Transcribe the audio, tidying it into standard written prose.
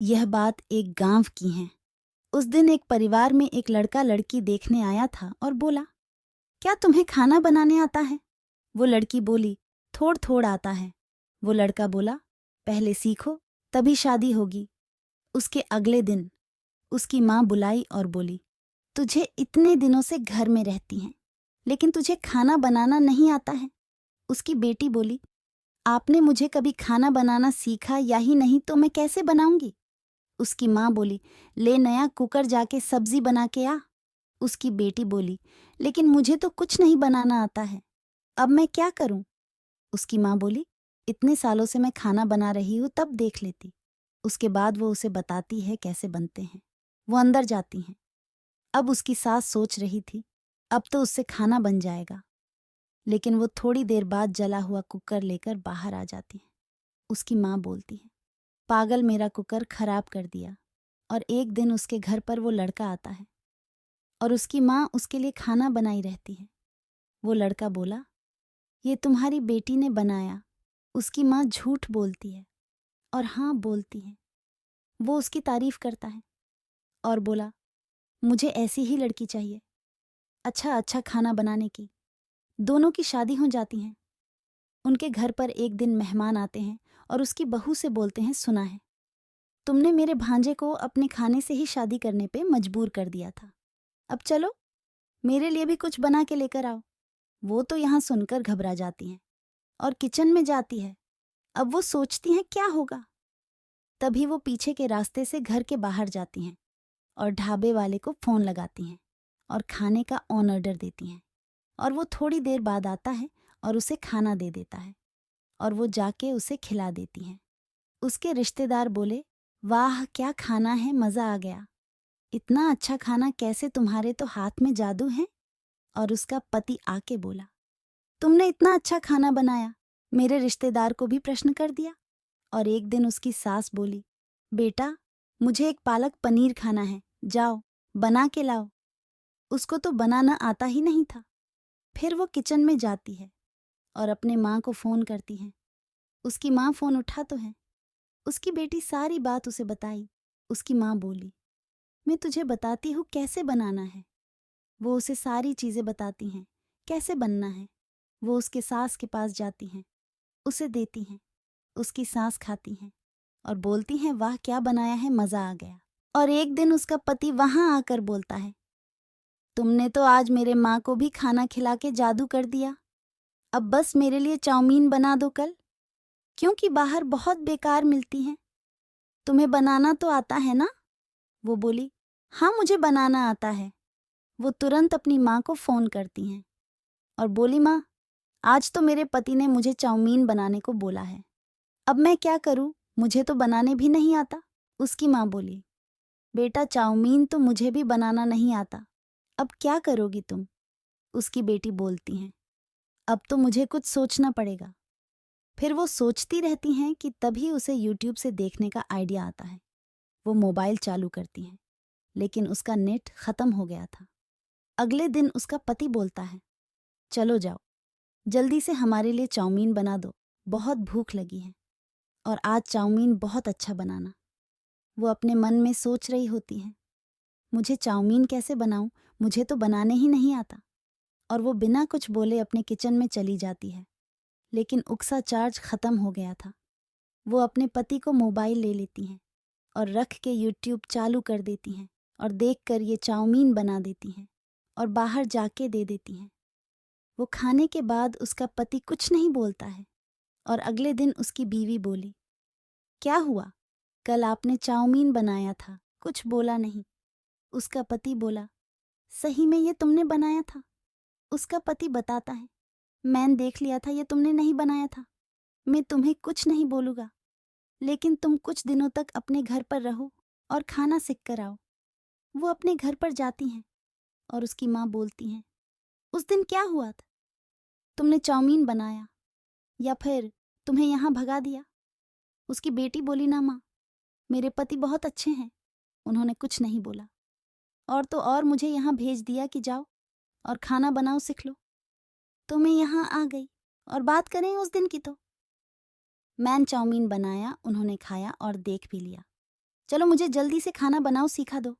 यह बात एक गांव की है। उस दिन एक परिवार में एक लड़का लड़की देखने आया था और बोला, क्या तुम्हें खाना बनाने आता है? वो लड़की बोली, थोड़ थोड़ आता है। वो लड़का बोला, पहले सीखो, तभी शादी होगी। उसके अगले दिन उसकी माँ बुलाई और बोली, तुझे इतने दिनों से घर में रहती हैं, लेकिन तुझे खाना बनाना नहीं आता है। उसकी बेटी बोली, आपने मुझे कभी खाना बनाना सीखा या ही नहीं तो मैं कैसे बनाऊंगी? उसकी माँ बोली, ले नया कुकर जाके सब्जी बना के आ। उसकी बेटी बोली, लेकिन मुझे तो कुछ नहीं बनाना आता है, अब मैं क्या करूं? उसकी माँ बोली, इतने सालों से मैं खाना बना रही हूं, तब देख लेती। उसके बाद वो उसे बताती है कैसे बनते हैं। वो अंदर जाती हैं। अब उसकी सास सोच रही थी, अब तो उससे खाना बन जाएगा, लेकिन वो थोड़ी देर बाद जला हुआ कुकर लेकर बाहर आ जाती है। उसकी माँ बोलती है, पागल, मेरा कुकर खराब कर दिया। और एक दिन उसके घर पर वो लड़का आता है और उसकी माँ उसके लिए खाना बनाई रहती है। वो लड़का बोला, ये तुम्हारी बेटी ने बनाया। उसकी माँ झूठ बोलती है और हाँ बोलती है। वो उसकी तारीफ करता है और बोला, मुझे ऐसी ही लड़की चाहिए, अच्छा अच्छा खाना बनाने की। दोनों की शादी हो जाती है। उनके घर पर एक दिन मेहमान आते हैं और उसकी बहू से बोलते हैं, सुना है तुमने मेरे भांजे को अपने खाने से ही शादी करने पे मजबूर कर दिया था। अब चलो, मेरे लिए भी कुछ बना के लेकर आओ। वो तो यहाँ सुनकर घबरा जाती हैं और किचन में जाती है। अब वो सोचती हैं क्या होगा। तभी वो पीछे के रास्ते से घर के बाहर जाती हैं और ढाबे वाले को फोन लगाती हैं और खाने का ऑन ऑर्डर देती हैं। और वो थोड़ी देर बाद आता है और उसे खाना दे देता है और वो जाके उसे खिला देती हैं। उसके रिश्तेदार बोले, वाह क्या खाना है, मज़ा आ गया। इतना अच्छा खाना कैसे, तुम्हारे तो हाथ में जादू है। और उसका पति आके बोला, तुमने इतना अच्छा खाना बनाया, मेरे रिश्तेदार को भी प्रश्न कर दिया। और एक दिन उसकी सास बोली, बेटा मुझे एक पालक पनीर खाना है, जाओ बना के लाओ। उसको तो बनाना आता ही नहीं था। फिर वो किचन में जाती है और अपने माँ को फ़ोन करती है। उसकी माँ फ़ोन उठा तो है। उसकी बेटी सारी बात उसे बताई। उसकी माँ बोली, मैं तुझे बताती हूँ कैसे बनाना है। वो उसे सारी चीज़ें बताती हैं, कैसे बनना है। वो उसके सास के पास जाती हैं, उसे देती हैं। उसकी सास खाती हैं और बोलती हैं, वाह क्या बनाया है, मज़ा आ गया। और एक दिन उसका पति वहाँ आकर बोलता है, तुमने तो आज मेरे माँ को भी खाना खिला के जादू कर दिया। अब बस मेरे लिए चाउमीन बना दो कल, क्योंकि बाहर बहुत बेकार मिलती हैं। तुम्हें बनाना तो आता है ना? वो बोली, हाँ मुझे बनाना आता है। वो तुरंत अपनी माँ को फ़ोन करती हैं और बोली, माँ आज तो मेरे पति ने मुझे चाउमीन बनाने को बोला है, अब मैं क्या करूँ, मुझे तो बनाने भी नहीं आता। उसकी माँ बोली, बेटा चाउमीन तो मुझे भी बनाना नहीं आता, अब क्या करोगी तुम? उसकी बेटी बोलती हैं, अब तो मुझे कुछ सोचना पड़ेगा। फिर वो सोचती रहती हैं कि तभी उसे यूट्यूब से देखने का आइडिया आता है। वो मोबाइल चालू करती हैं, लेकिन उसका नेट ख़त्म हो गया था। अगले दिन उसका पति बोलता है, चलो जाओ, जल्दी से हमारे लिए चाउमीन बना दो, बहुत भूख लगी है और आज चाउमीन बहुत अच्छा बनाना। वो अपने मन में सोच रही होती हैं, मुझे चाउमीन कैसे बनाऊं, मुझे तो बनाने ही नहीं आता। और वो बिना कुछ बोले अपने किचन में चली जाती है, लेकिन उसका चार्ज ख़त्म हो गया था। वो अपने पति को मोबाइल ले लेती हैं और रख के यूट्यूब चालू कर देती हैं और देखकर ये चाउमीन बना देती हैं और बाहर जाके दे देती हैं। वो खाने के बाद उसका पति कुछ नहीं बोलता है और अगले दिन उसकी बीवी बोली, क्या हुआ, कल आपने चाउमीन बनाया था, कुछ बोला नहीं। उसका पति बोला, सही में ये तुमने बनाया था? उसका पति बताता है, मैंने देख लिया था ये तुमने नहीं बनाया था, मैं तुम्हें कुछ नहीं बोलूँगा, लेकिन तुम कुछ दिनों तक अपने घर पर रहो और खाना सीख कर आओ। वो अपने घर पर जाती हैं और उसकी माँ बोलती हैं, उस दिन क्या हुआ था, तुमने चाउमीन बनाया या फिर तुम्हें यहाँ भगा दिया? उसकी बेटी बोली, ना माँ, मेरे पति बहुत अच्छे हैं, उन्होंने कुछ नहीं बोला और तो और मुझे यहाँ भेज दिया कि जाओ और खाना बनाओ सीख लो। तो मैं यहाँ आ गई और बात करें उस दिन की तो मैंने चाउमीन बनाया, उन्होंने खाया और देख भी लिया। चलो मुझे जल्दी से खाना बनाओ सिखा दो।